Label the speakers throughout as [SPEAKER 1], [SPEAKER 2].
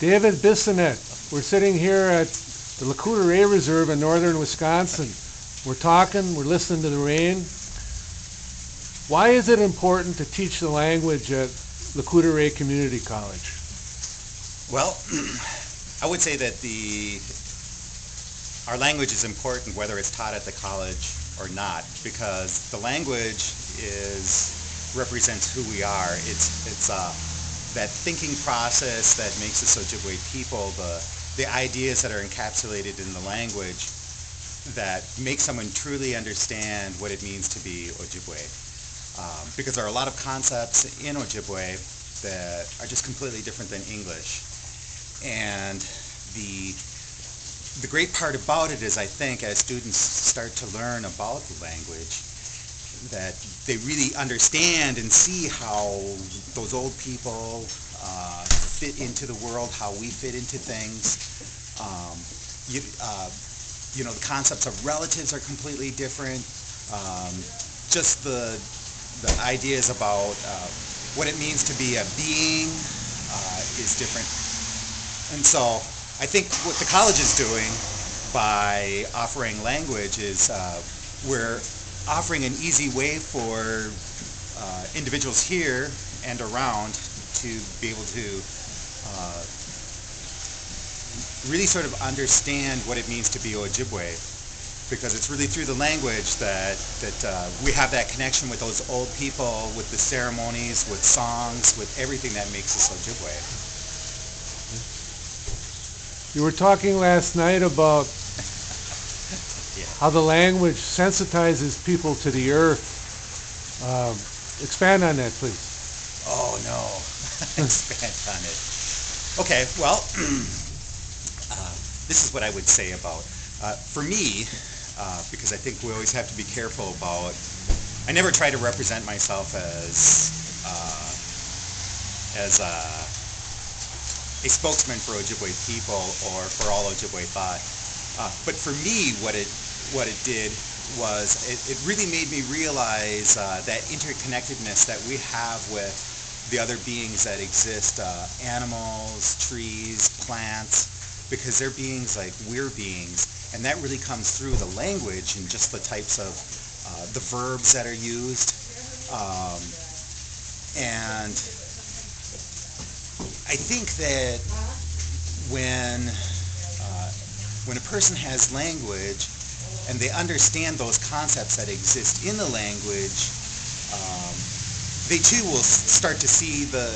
[SPEAKER 1] David Bissonette. We're sitting here at the LCO Reserve in northern Wisconsin. We're talking, we're listening to the rain. Why is it important to teach the language at LCO Community College?
[SPEAKER 2] Well, I would say that our language is important whether it's taught at the college or not, because the language represents who we are. It's that thinking process that makes us Ojibwa people, the ideas that are encapsulated in the language that make someone truly understand what it means to be Ojibwa. Because there are a lot of concepts in Ojibwa that are just completely different than English. And the great part about it is, I think, as students start to learn about the language, that they really understand and see how those old people fit into the world, how we fit into things. You know, the concepts of relatives are completely different. Just the ideas about what it means to be a being is different. And so I think what the college is doing by offering language is we're offering an easy way for individuals here and around to be able to really sort of understand what it means to be Ojibwa, because it's really through the language that we have that connection with those old people, with the ceremonies, with songs, with everything that makes us Ojibwa.
[SPEAKER 1] You were talking last night about
[SPEAKER 2] Yeah.
[SPEAKER 1] how the language sensitizes people to the earth. Expand on that, please.
[SPEAKER 2] Oh, no. Expand on it. Okay, well, this is what I would say about, for me, because I think we always have to be careful about, I never try to represent myself as a spokesman for Ojibwa people or for all Ojibwa thought. But for me, what it did was it really made me realize that interconnectedness that we have with the other beings that exist, animals, trees, plants, because they're beings like we're beings, and that really comes through the language and just the types of the verbs that are used. And I think that when a person has language and they understand those concepts that exist in the language, they too will start to see the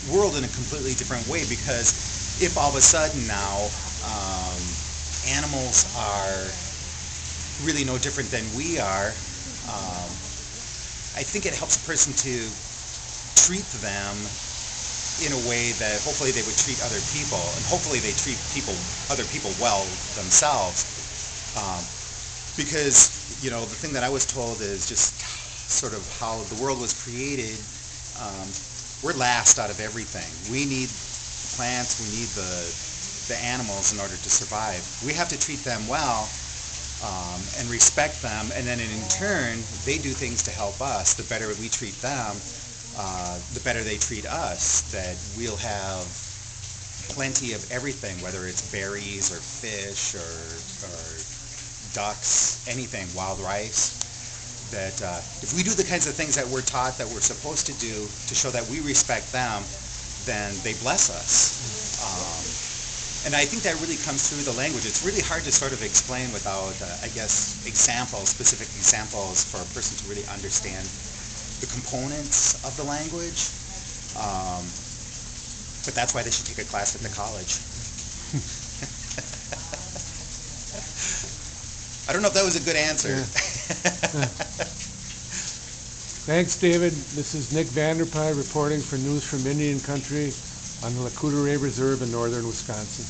[SPEAKER 2] world in a completely different way, because if all of a sudden now animals are really no different than we are, I think it helps a person to treat them in a way that hopefully they would treat other people, and hopefully they treat other people well themselves. Because, you know, the thing that I was told is just sort of how the world was created. We're last out of everything. We need plants, we need the animals in order to survive. We have to treat them well and respect them, and then in turn, they do things to help us. The better we treat them, the better they treat us, that we'll have plenty of everything, whether it's berries or fish or ducks, anything, wild rice. That if we do the kinds of things that we're taught that we're supposed to do to show that we respect them, then they bless us. And I think that really comes through the language. It's really hard to sort of explain without, I guess, specific examples for a person to really understand the components of the language. But that's why they should take a class at the college. I don't know if that was a good answer.
[SPEAKER 1] Yeah. Thanks, David. This is Nick Vanderpie reporting for News from Indian Country on the LCO Reserve in northern Wisconsin.